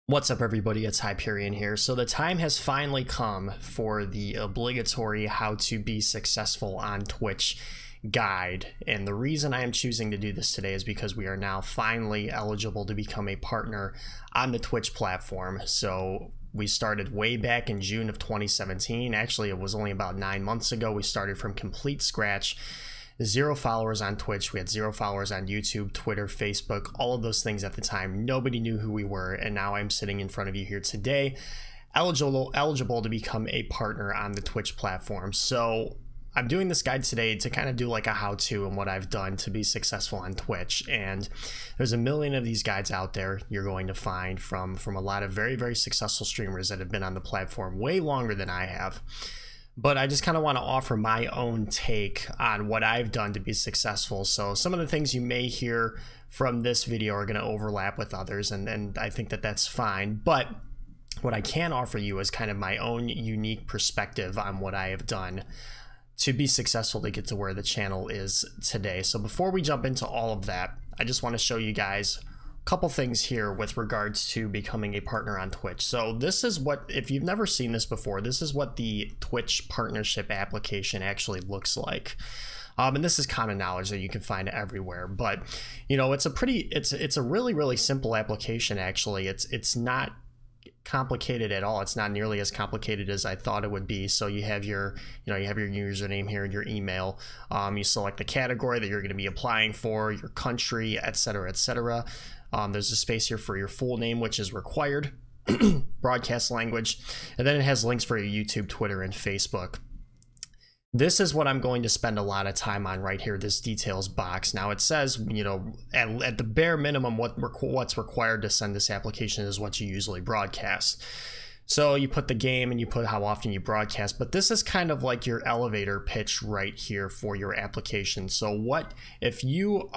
What's up, everybody? It's Hyperion here. So the time has finally come for the obligatory how to be successful on Twitch guide. And the reason I am choosing to do this today is because we are now finally eligible to become a partner on the Twitch platform. So we started way back in June of 2017. Actually, it was only about 9 months ago. We started from complete scratch. 0 followers on Twitch. We had 0 followers on YouTube, Twitter, Facebook, all of those things at the time. Nobody knew who we were, and now I'm sitting in front of you here today, eligible to become a partner on the Twitch platform. So I'm doing this guide today to kind of do like a how-to and what I've done to be successful on Twitch. And there's a million of these guides out there you're going to find from a lot of very, very successful streamers that have been on the platform way longer than I have. But I just kind of want to offer my own take on what I've done to be successful. So some of the things you may hear from this video are going to overlap with others, and I think that that's fine. But what I can offer you is kind of my own unique perspective on what I have done to be successful to get to where the channel is today. So before we jump into all of that, I just want to show you guys couple things here with regards to becoming a partner on Twitch. So this is what, if you've never seen this before, this is what the Twitch partnership application actually looks like. And this is common knowledge that you can find everywhere, but you know, it's a really simple application. Actually, it's not complicated at all. It's not nearly as complicated as I thought it would be. So you have your, you have your username here and your email. You select the category that you're going to be applying for, your country, etc., etc. There's a space here for your full name, which is required, broadcast language, and then it has links for your YouTube, Twitter, and Facebook. This is what I'm going to spend a lot of time on right here, this details box. Now it says, at the bare minimum, what's required to send this application is what you usually broadcast. So you put the game and you put how often you broadcast, but this is kind of like your elevator pitch right here for your application. So what if you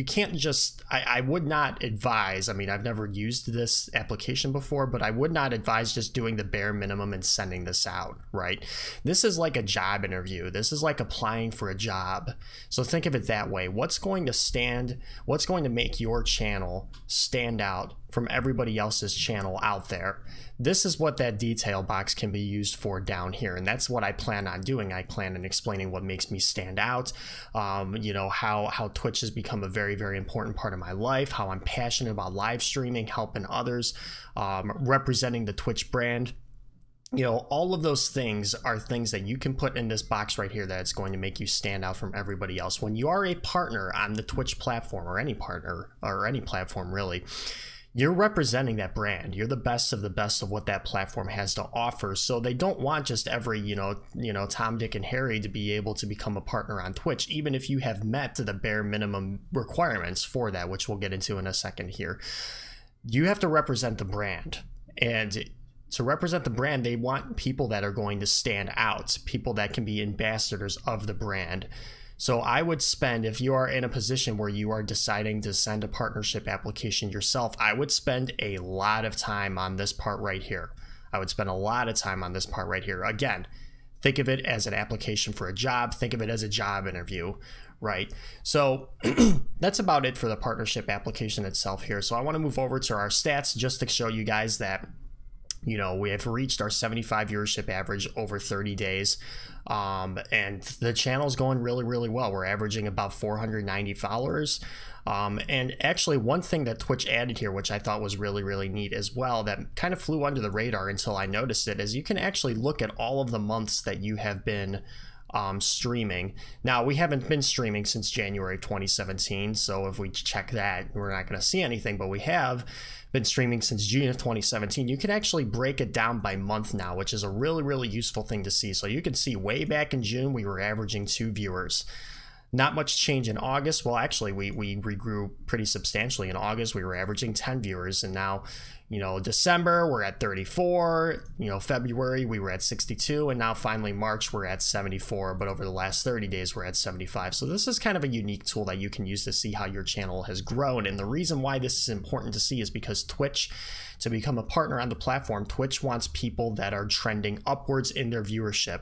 can't just, I would not advise, I mean, I've never used this application before, but I would not advise just doing the bare minimum and sending this out, right? This is like a job interview. This is like applying for a job. So think of it that way. What's going to make your channel stand out from everybody else's channel out there? This is what that detail box can be used for down here, and that's what I plan on doing. I plan on explaining what makes me stand out, how Twitch has become a very important part of my life, how I'm passionate about live streaming, helping others, representing the Twitch brand. All of those things are things that you can put in this box right here that's going to make you stand out from everybody else. When you are a partner on the Twitch platform, or any partner or any platform really, you're representing that brand. You're the best of what that platform has to offer. So they don't want just every, Tom, Dick, and Harry to be able to become a partner on Twitch, even if you have met the bare minimum requirements for that, which we'll get into in a second here. You have to represent the brand. And to represent the brand, they want people that are going to stand out, people that can be ambassadors of the brand. So I would spend, if you are in a position where you are deciding to send a partnership application yourself, I would spend a lot of time on this part right here. I would spend a lot of time on this part right here. Again, think of it as an application for a job. Think of it as a job interview, right? So that's about it for the partnership application itself here. So I want to move over to our stats just to show you guys that we have reached our 75 viewership average over 30 days. And the channel's going really well. We're averaging about 490 followers. And actually one thing that Twitch added here, which I thought was really neat as well, that kind of flew under the radar until I noticed it, is you can actually look at all of the months that you have been streaming. Now, we haven't been streaming since January 2017, so if we check that, we're not going to see anything, but we have been streaming since June of 2017. You can actually break it down by month now, which is a really useful thing to see. So you can see way back in June, we were averaging 2 viewers. Not much change in August. Well, actually, we regrew pretty substantially. In August, we were averaging 10 viewers, and now, December, we're at 34. February, we were at 62, and now finally March, we're at 74. But over the last 30 days, we're at 75. So this is kind of a unique tool that you can use to see how your channel has grown. And the reason why this is important to see is because Twitch, to become a partner on the platform, Twitch wants people that are trending upwards in their viewership.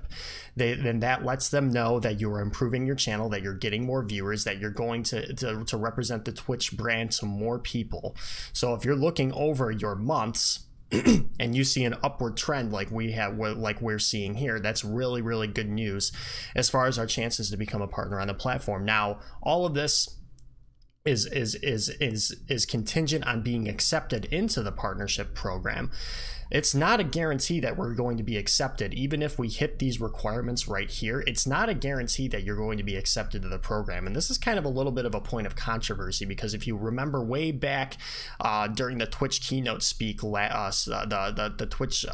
Then that lets them know that you're improving your channel, that you're getting more viewers, that you're going to represent the Twitch brand to more people. So if you're looking over your months, and you see an upward trend like we're seeing here, that's really, really good news as far as our chances to become a partner on the platform. Now, all of this is contingent on being accepted into the partnership program. It's not a guarantee that we're going to be accepted. Even if we hit these requirements right here, it's not a guarantee that you're going to be accepted to the program. And this is kind of a little bit of a point of controversy, because if you remember way back during the Twitch keynote speak, the Twitch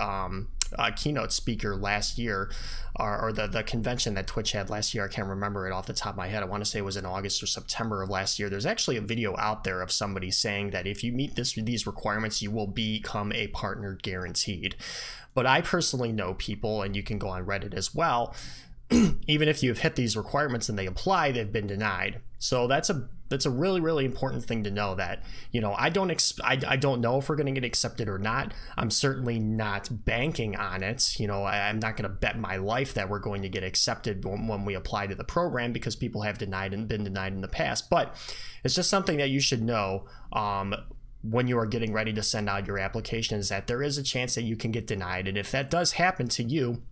keynote speaker last year, or the convention that Twitch had last year, I can't remember it off the top of my head. I want to say it was in August or September of last year. There's actually a video out there of somebody saying that if you meet these requirements, you will become a partner guaranteed. But I personally know people, and you can go on Reddit as well, even if you've hit these requirements and they apply, they've been denied. So that's a really, really important thing to know, that, you know, I don't know if we're going to get accepted or not. I'm certainly not banking on it. You know, I'm not going to bet my life that we're going to get accepted when we apply to the program, because people have denied and been denied in the past. But it's just something that you should know when you are getting ready to send out your application, is that there is a chance that you can get denied. And if that does happen to you,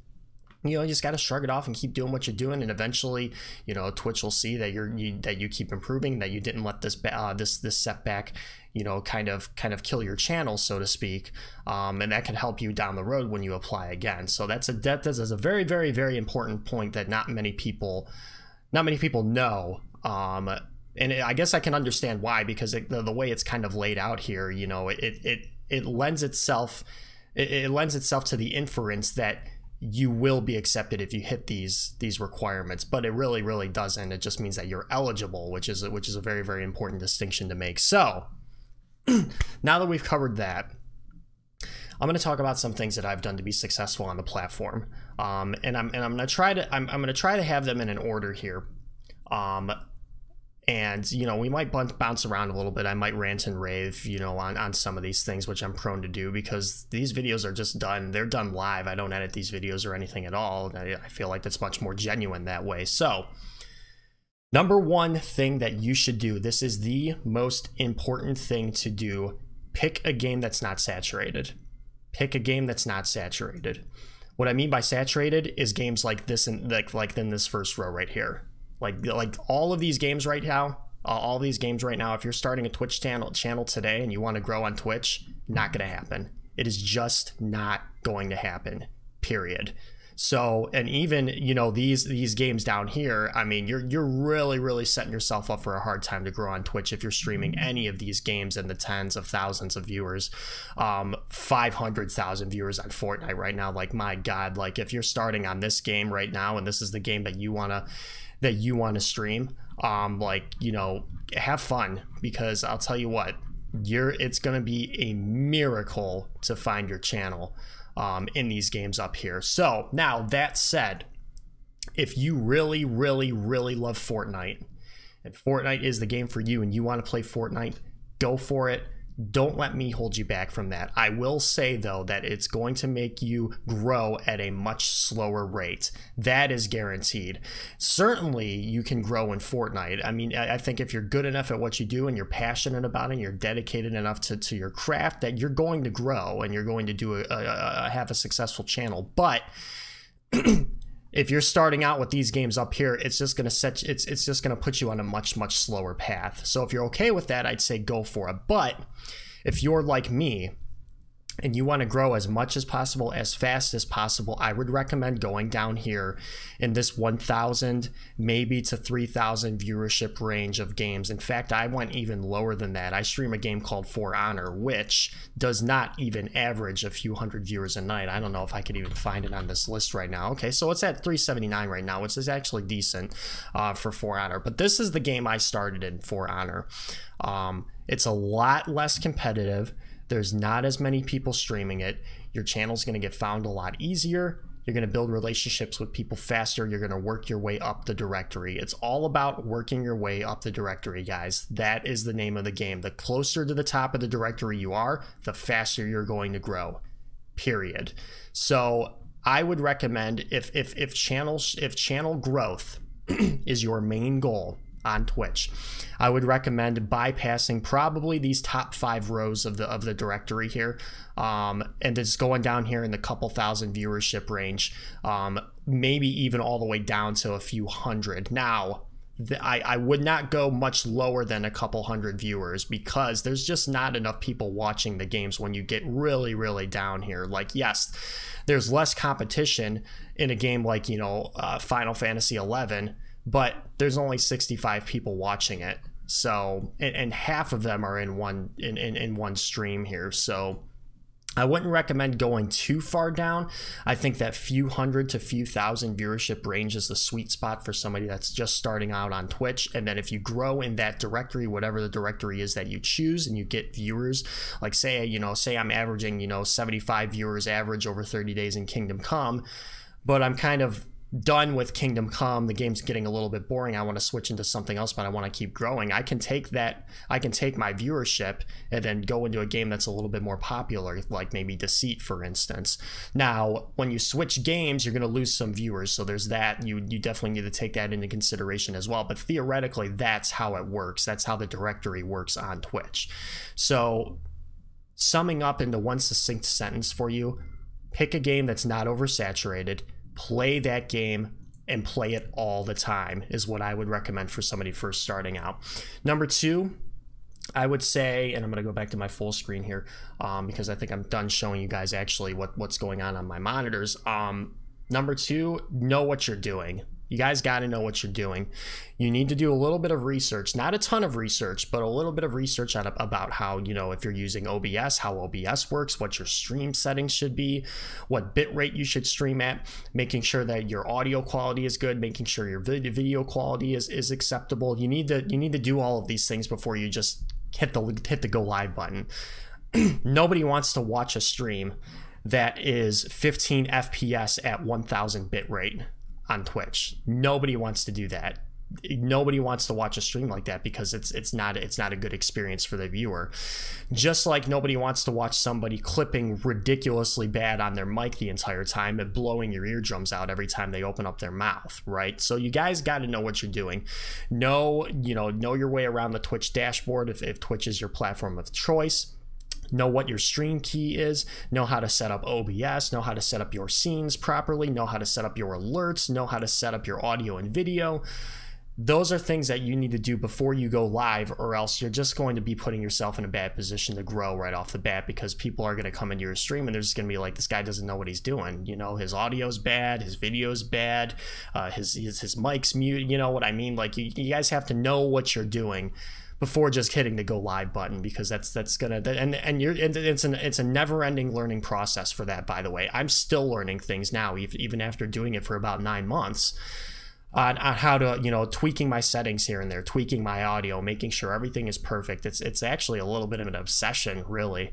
you know, you just got to shrug it off and keep doing what you're doing, and eventually, you know, Twitch will see that you keep improving, that you didn't let this setback, you know, kind of kill your channel, so to speak, and that can help you down the road when you apply again. So that's a very, very, very important point that not many people know. And I guess I can understand why, because the way it's kind of laid out here, you know, it lends itself to the inference that you will be accepted if you hit these requirements, but it really, really doesn't. It just means that you're eligible, which is a very, very important distinction to make. So now that we've covered that, I'm going to talk about some things that I've done to be successful on the platform, and I'm going to try to have them in an order here. And, you know, we might bounce around a little bit. I might rant and rave, you know, on some of these things, which I'm prone to do, because these videos are just done. They're done live. I don't edit these videos or anything at all. I feel like that's much more genuine that way. So, number one thing that you should do, this is the most important thing to do: pick a game that's not saturated. Pick a game that's not saturated. What I mean by saturated is games like this, and like in this first row right here. Like all of these games right now, if you're starting a Twitch channel today and you want to grow on Twitch, not going to happen. It is just not going to happen, period. So, and even, you know, these games down here, I mean, you're really, really setting yourself up for a hard time to grow on Twitch if you're streaming any of these games in the tens of thousands of viewers, 500,000 viewers on Fortnite right now. Like, my God, like if you're starting on this game right now and this is the game that you want to stream, like, you know, have fun, because I'll tell you what, it's going to be a miracle to find your channel in these games up here. So now, that said, if you really, really, really love Fortnite, and Fortnite is the game for you, and you want to play Fortnite, go for it. Don't let me hold you back from that. I will say, though, that it's going to make you grow at a much slower rate. That is guaranteed. Certainly, you can grow in Fortnite. I mean, I think if you're good enough at what you do, and you're passionate about it, and you're dedicated enough to your craft, that you're going to grow, and you're going to have a successful channel. But if you're starting out with these games up here, it's just going to put you on a much, much slower path. So if you're okay with that, I'd say go for it. But if you're like me and you want to grow as much as possible, as fast as possible, I would recommend going down here in this 1,000 maybe to 3,000 viewership range of games. In fact, I went even lower than that. I stream a game called For Honor, which does not even average a few hundred viewers a night. I don't know if I could even find it on this list right now. Okay, so it's at 379 right now, which is actually decent for For Honor. But this is the game I started in, For Honor. It's a lot less competitive. There's not as many people streaming it. Your channel's going to get found a lot easier. You're going to build relationships with people faster. You're going to work your way up the directory. It's all about working your way up the directory, guys. That is the name of the game. The closer to the top of the directory you are, the faster you're going to grow, period. So I would recommend, if channel growth is your main goal, on Twitch. I would recommend bypassing probably these top 5 rows of the directory here, and just going down here in the couple thousand viewership range, maybe even all the way down to a few hundred. Now, I would not go much lower than a couple hundred viewers, because there's just not enough people watching the games when you get really, really down here. Like, yes, there's less competition in a game like, you know, Final Fantasy 11, but there's only 65 people watching it. So, and half of them are in one stream here. So I wouldn't recommend going too far down. I think that few hundred to few thousand viewership range is the sweet spot for somebody that's just starting out on Twitch. And then if you grow in that directory, whatever the directory is that you choose, and you get viewers, like say I'm averaging, you know, 75 viewers average over 30 days in Kingdom Come, but I'm kind of done with Kingdom Come, the game's getting a little bit boring, I want to switch into something else, but I want to keep growing. I can take my viewership and then go into a game that's a little bit more popular, like maybe Deceit, for instance. Now, when you switch games, you're going to lose some viewers, so there's that. You definitely need to take that into consideration as well, but theoretically, that's how it works. That's how the directory works on Twitch. So, summing up into one succinct sentence for you, pick a game that's not oversaturated, play that game, and play it all the time is what I would recommend for somebody first starting out. Number 2, I would say, and I'm going to go back to my full screen here, because I think I'm done showing you guys actually what's going on my monitors. Number 2, know what you're doing. You guys got to know what you're doing. You need to do a little bit of research, not a ton of research, but a little bit of research about how, you know, if you're using OBS, how OBS works, what your stream settings should be, what bit rate you should stream at, making sure that your audio quality is good, making sure your video quality is acceptable. You need to do all of these things before you just hit the go live button. Nobody wants to watch a stream that is 15 FPS at 1000 bit rate on Twitch. Nobody wants to do that. Nobody wants to watch a stream like that, because it's not a good experience for the viewer. Just like nobody wants to watch somebody clipping ridiculously bad on their mic the entire time and blowing your eardrums out every time they open up their mouth, right? So you guys got to know what you're doing. Know your way around the Twitch dashboard if Twitch is your platform of choice. Know what your stream key is, know how to set up OBS, know how to set up your scenes properly, know how to set up your alerts, know how to set up your audio and video. Those are things that you need to do before you go live, or else you're just going to be putting yourself in a bad position to grow right off the bat, because people are going to come into your stream and they're just going to be like, this guy doesn't know what he's doing. You know, his audio's bad, his video's bad, his mic's mute, you know what I mean? Like, you guys have to know what you're doing before just hitting the go live button, because that's gonna, and it's a never-ending learning process for that, by the way. I'm still learning things now, even after doing it for about 9 months, on how to, you know, tweaking my settings here and there, tweaking my audio, making sure everything is perfect. It's actually a little bit of an obsession, really.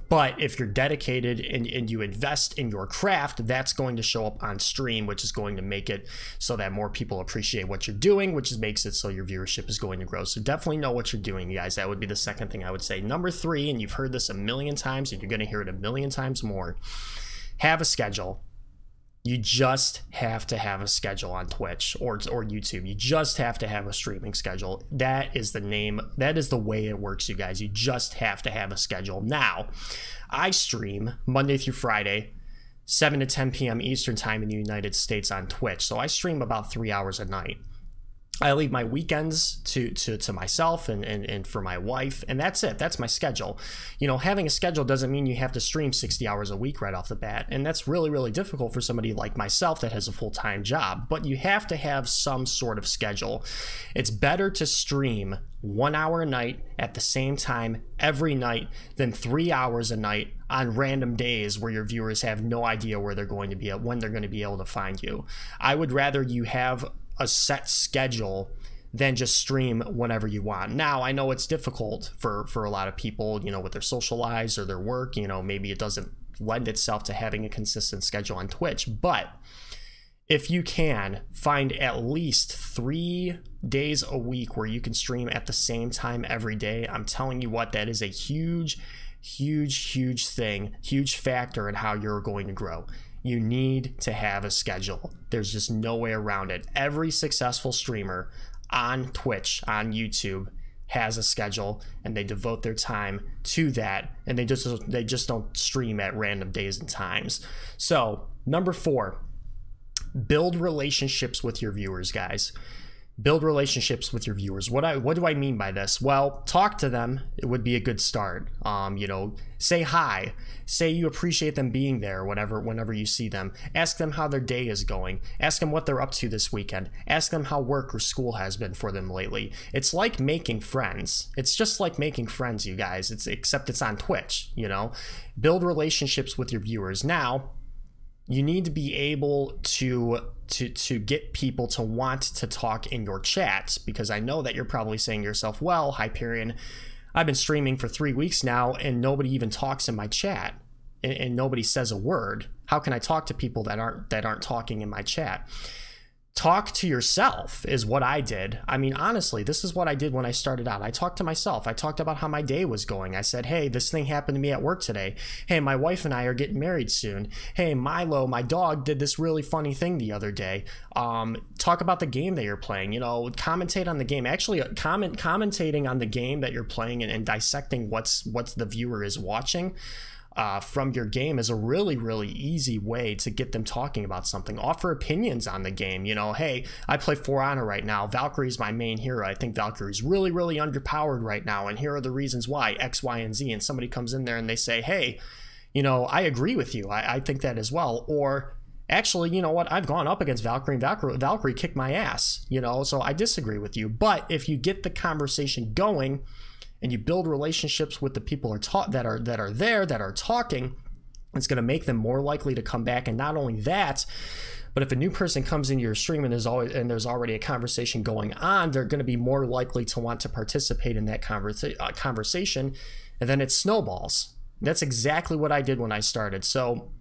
But if you're dedicated and you invest in your craft, that's going to show up on stream, which is going to make it so that more people appreciate what you're doing, which makes it so your viewership is going to grow. So definitely know what you're doing, guys. That would be the second thing I would say. Number 3, and you've heard this a million times, and you're going to hear it a million times more, have a schedule. You just have to have a schedule on Twitch or YouTube. You just have to have a streaming schedule. That is the name. That is the way it works, you guys. You just have to have a schedule. Now, I stream Monday through Friday, 7 to 10 p.m. Eastern time in the United States on Twitch. So I stream about 3 hours a night. I leave my weekends to myself and for my wife, and that's it. That's my schedule. You know, having a schedule doesn't mean you have to stream 60 hours a week right off the bat, and that's really, really difficult for somebody like myself that has a full-time job, but you have to have some sort of schedule. It's better to stream 1 hour a night at the same time every night than 3 hours a night on random days where your viewers have no idea where they're going to be, when they're going to be able to find you. I would rather you have a set schedule than just stream whenever you want. Now, I know it's difficult for a lot of people, you know, with their social lives or their work, you know, maybe it doesn't lend itself to having a consistent schedule on Twitch, but if you can find at least 3 days a week where you can stream at the same time every day, I'm telling you what, that is a huge thing, huge factor in how you're going to grow. You need to have a schedule. There's just no way around it. Every successful streamer on Twitch, on YouTube, has a schedule, and they devote their time to that, and they just don't stream at random days and times. So number 4, build relationships with your viewers, guys. Build relationships with your viewers. What do I mean by this? Well, talk to them. It would be a good start. You know, say hi, say you appreciate them being there whenever you see them. Ask them how their day is going. Ask them what they're up to this weekend. Ask them how work or school has been for them lately. It's like making friends. It's just like making friends, you guys. Except it's on Twitch, you know. Build relationships with your viewers. Now, you need to be able to get people to want to talk in your chats, because I know that you're probably saying to yourself, well, Hyperion, I've been streaming for 3 weeks now and nobody even talks in my chat, and nobody says a word. How can I talk to people that aren't talking in my chat? Talk to yourself is what I did. I mean, honestly, this is what I did when I started out. I talked to myself. I talked about how my day was going. I said, hey, this thing happened to me at work today. Hey, my wife and I are getting married soon. Hey, Milo, my dog, did this really funny thing the other day. Talk about the game that you're playing. You know, commentate on the game. Actually, commentating on the game that you're playing and dissecting what's the viewer is watching from your game is a really, really easy way to get them talking about something. Offer opinions on the game. You know, hey, I play For Honor right now. Valkyrie's my main hero. I think Valkyrie's really, really underpowered right now, and here are the reasons why, X, Y, and Z. And somebody comes in there and they say, hey, you know, I agree with you. I think that as well. Or actually, you know what? I've gone up against Valkyrie, and Valkyrie kicked my ass, you know, so I disagree with you. But if you get the conversation going, and you build relationships with the people that are talking, it's going to make them more likely to come back. And not only that, but if a new person comes into your stream and there's already a conversation going on, they're going to be more likely to want to participate in that conversation, and then it snowballs. That's exactly what I did when I started. So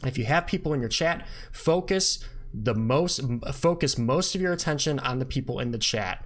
if you have people in your chat, focus most of your attention on the people in the chat.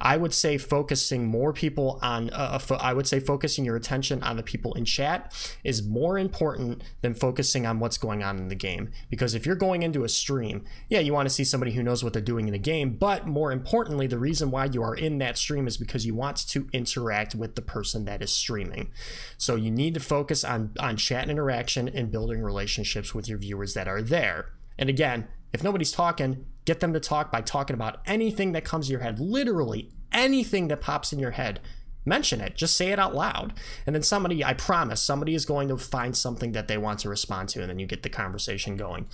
I would say focusing more people on, I would say focusing your attention on the people in chat is more important than focusing on what's going on in the game. Because if you're going into a stream, yeah, you want to see somebody who knows what they're doing in the game, but more importantly, the reason why you are in that stream is because you want to interact with the person that is streaming. So you need to focus on chat interaction and building relationships with your viewers that are there. And again, if nobody's talking, get them to talk by talking about anything that comes to your head. Literally anything that pops in your head. Mention it. Just say it out loud. And then somebody, I promise, somebody is going to find something that they want to respond to, and then you get the conversation going.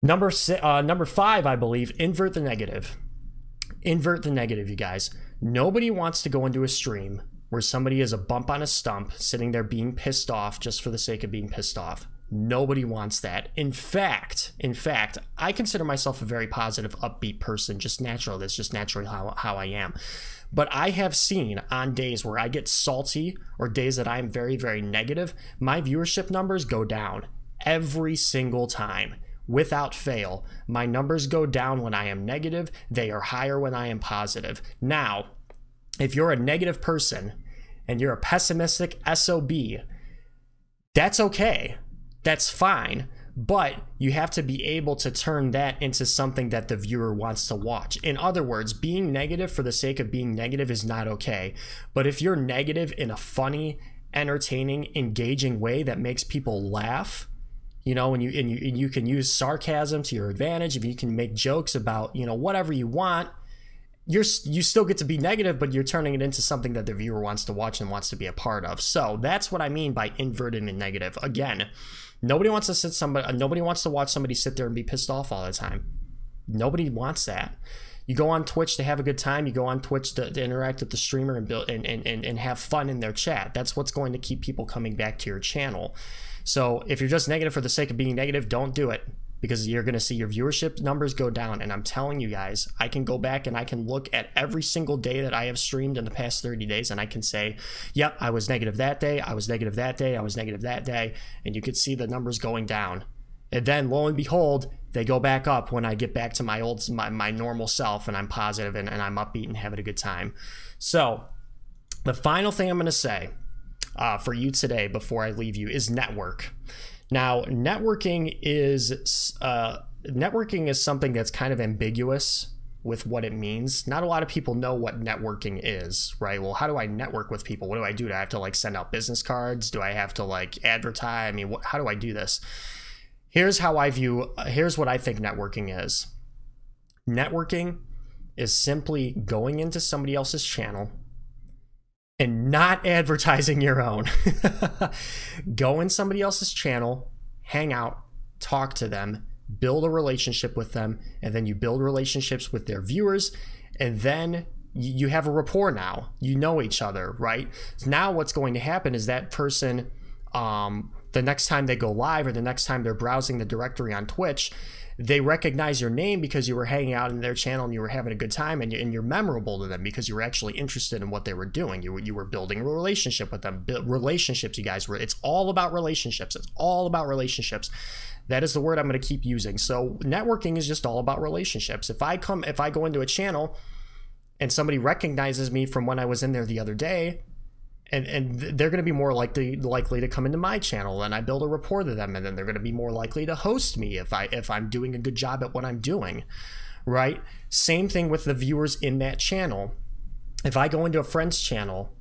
Number 5, I believe, invert the negative. Invert the negative, you guys. Nobody wants to go into a stream where somebody is a bump on a stump, sitting there being pissed off just for the sake of being pissed off. Nobody wants that. In fact, I consider myself a very positive, upbeat person, just natural. That's just naturally how I am. But I have seen on days where I get salty or days that I'm very, very negative, my viewership numbers go down every single time. Without fail, my numbers go down when I am negative. They are higher when I am positive. Now, if you're a negative person and you're a pessimistic SOB, that's okay. That's fine, but you have to be able to turn that into something that the viewer wants to watch. In other words, being negative for the sake of being negative is not okay. But if you're negative in a funny, entertaining, engaging way that makes people laugh, you know, and you can use sarcasm to your advantage, if you can make jokes about, you know, whatever you want, you still get to be negative, but you're turning it into something that the viewer wants to watch and wants to be a part of. So that's what I mean by inverting the negative. Again, nobody wants to watch somebody sit there and be pissed off all the time. Nobody wants that. You go on Twitch to have a good time. You go on Twitch to interact with the streamer and build and have fun in their chat. That's what's going to keep people coming back to your channel. So if you're just negative for the sake of being negative, don't do it, because you're going to see your viewership numbers go down. And I'm telling you guys, I can go back and I can look at every single day that I have streamed in the past 30 days, and I can say, yep, I was negative that day, I was negative that day, I was negative that day, and you could see the numbers going down. And then lo and behold, they go back up when I get back to my normal self, and I'm positive and I'm upbeat and having a good time. So the final thing I'm going to say for you today before I leave you is network. Now, networking is something that's kind of ambiguous with what it means. Not a lot of people know what networking is, right? Well, how do I network with people? What do I do? Do I have to like send out business cards? Do I have to like advertise? I mean, how do I do this? Here's what I think networking is. Networking is simply going into somebody else's channel and not advertising your own. Go in somebody else's channel, hang out, talk to them, build a relationship with them, and then you build relationships with their viewers, and then you have a rapport now. You know each other, right? So now what's going to happen is that person, the next time they go live or the next time they're browsing the directory on Twitch, they recognize your name because you were hanging out in their channel and you were having a good time, and you're memorable to them because you were actually interested in what they were doing. You were building a relationship with them. Relationships, you guys, it's all about relationships. It's all about relationships. That is the word I'm going to keep using. So networking is just all about relationships. If I go into a channel and somebody recognizes me from when I was in there the other day, and they're going to be more likely to come into my channel, and I build a rapport to them, and then they're going to be more likely to host me if I'm doing a good job at what I'm doing, right? Same thing with the viewers in that channel. If I go into a friend's channel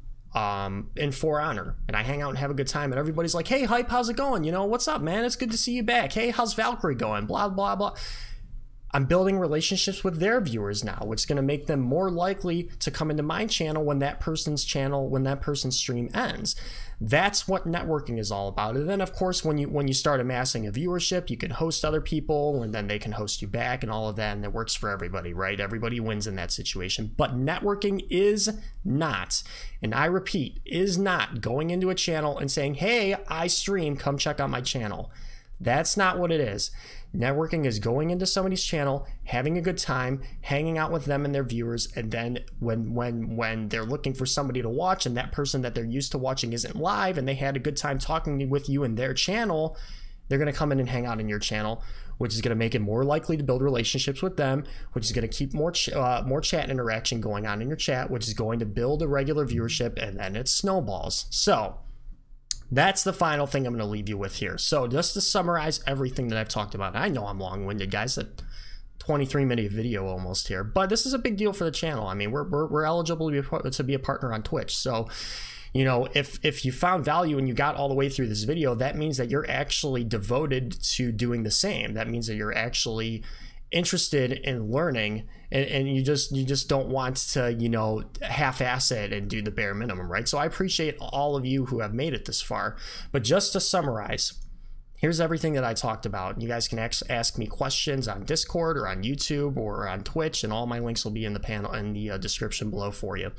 in For Honor and I hang out and have a good time, and everybody's like, hey, Hype, how's it going? You know, what's up, man? It's good to see you back. Hey, how's Valkyrie going? Blah, blah, blah. I'm building relationships with their viewers now, which is going to make them more likely to come into my channel when that person's stream ends. That's what networking is all about. And then, of course, when you start amassing a viewership, you can host other people, and then they can host you back and all of that, and it works for everybody, right? Everybody wins in that situation. But networking is not, and I repeat, is not going into a channel and saying, hey, I stream, come check out my channel. That's not what it is. Networking is going into somebody's channel, having a good time, hanging out with them and their viewers, and then when they're looking for somebody to watch and that person that they're used to watching isn't live and they had a good time talking with you in their channel, they're going to come in and hang out in your channel, which is going to make it more likely to build relationships with them, which is going to keep more chat interaction going on in your chat, which is going to build a regular viewership, and then it snowballs. So that's the final thing I'm going to leave you with here. So just to summarize everything that I've talked about, I know I'm long-winded, guys, that 23-minute video almost here, but this is a big deal for the channel. I mean, we're eligible to be a partner on Twitch. So, you know, if you found value and you got all the way through this video, that means that you're actually devoted to doing the same. That means that you're actually interested in learning, and you just don't want to, you know, half-ass it and do the bare minimum, right? So I appreciate all of you who have made it this far. But just to summarize, here's everything that I talked about. You guys can ask me questions on Discord or on YouTube or on Twitch, and all my links will be in the panel in the description below for you.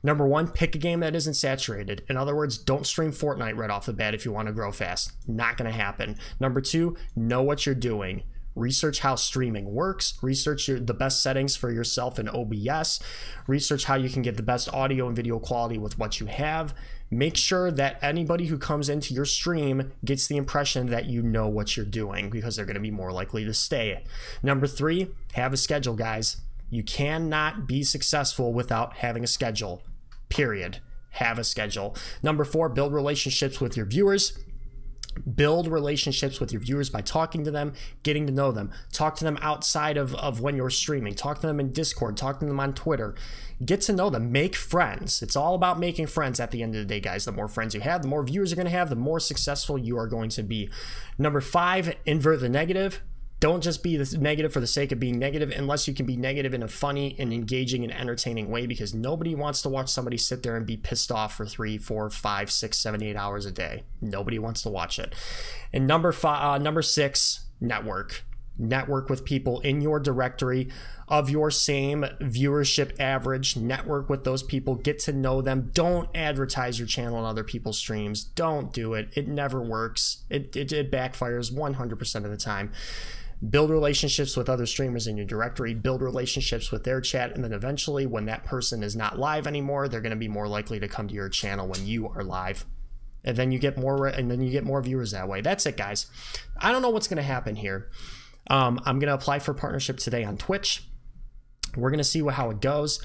Number one, pick a game that isn't saturated. In other words, don't stream Fortnite right off the bat if you want to grow fast. Not going to happen. Number two, know what you're doing. Research how streaming works, research the best settings for yourself in OBS, research how you can get the best audio and video quality with what you have. Make sure that anybody who comes into your stream gets the impression that you know what you're doing, because they're going to be more likely to stay. Number three, have a schedule, guys. You cannot be successful without having a schedule, period. Have a schedule. Number four, build relationships with your viewers. Build relationships with your viewers by talking to them, getting to know them. Talk to them outside of when you're streaming. Talk to them in Discord. Talk to them on Twitter. Get to know them. Make friends. It's all about making friends at the end of the day, guys. The more friends you have, the more viewers you're going to have, the more successful you are going to be. Number five, invert the negative. Don't just be negative for the sake of being negative, unless you can be negative in a funny and engaging and entertaining way, because nobody wants to watch somebody sit there and be pissed off for 3, 4, 5, 6, 7, 8 hours a day. Nobody wants to watch it. And number six, network. Network with people in your directory of your same viewership average. Network with those people. Get to know them. Don't advertise your channel on other people's streams. Don't do it. It never works. It backfires 100% of the time. Build relationships with other streamers in your directory, build relationships with their chat, and then eventually when that person is not live anymore, they're going to be more likely to come to your channel when you are live. And then you get more viewers that way. That's it, guys. I don't know what's going to happen here. I'm going to apply for partnership today on Twitch. We're going to see how it goes.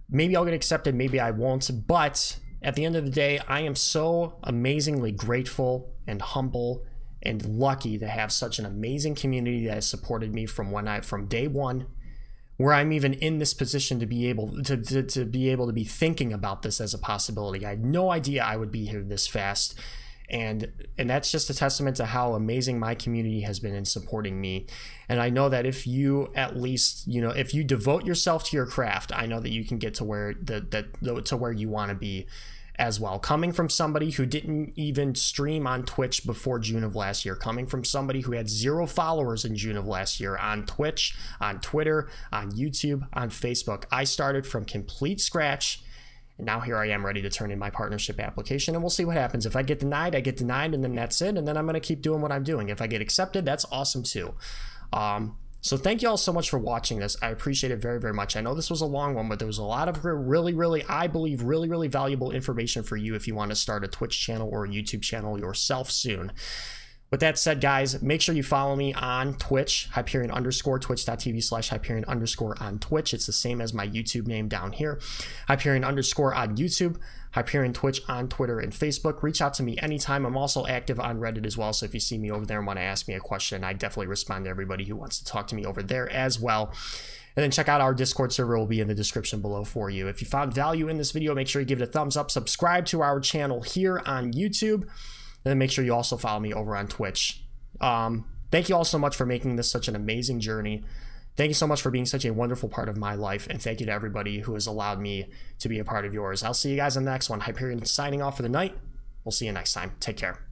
Maybe I'll get accepted, maybe I won't, but at the end of the day, I am so amazingly grateful and humble and lucky to have such an amazing community that has supported me from day one, where I'm even in this position to be able to be thinking about this as a possibility. I had no idea I would be here this fast. And that's just a testament to how amazing my community has been in supporting me. And I know that if you at least, you know, if you devote yourself to your craft, I know that you can get to where to where you want to be as well. Coming from somebody who didn't even stream on Twitch before June of last year, coming from somebody who had 0 followers in June of last year on Twitch, on Twitter, on YouTube, on Facebook, I started from complete scratch. And now here I am ready to turn in my partnership application, and we'll see what happens. If I get denied, I get denied, and then that's it. And then I'm going to keep doing what I'm doing. If I get accepted, that's awesome too. So thank you all so much for watching this. I appreciate it very, very much. I know this was a long one, but there was a lot of really, I believe, really valuable information for you if you want to start a Twitch channel or a YouTube channel yourself soon. With that said, guys, make sure you follow me on Twitch, Hyperion_, twitch.tv/Hyperion_ on Twitch. It's the same as my YouTube name down here. Hyperion_ on YouTube, Hyperion Twitch on Twitter and Facebook. Reach out to me anytime. I'm also active on Reddit as well, so if you see me over there and want to ask me a question, I definitely respond to everybody who wants to talk to me over there as well. And then check out our Discord server, will be in the description below for you. If you found value in this video, make sure you give it a thumbs up, subscribe to our channel here on YouTube, and then make sure you also follow me over on Twitch. Thank you all so much for making this such an amazing journey. Thank you so much for being such a wonderful part of my life, and thank you to everybody who has allowed me to be a part of yours. I'll see you guys in the next one. Hyperion signing off for the night. We'll see you next time. Take care.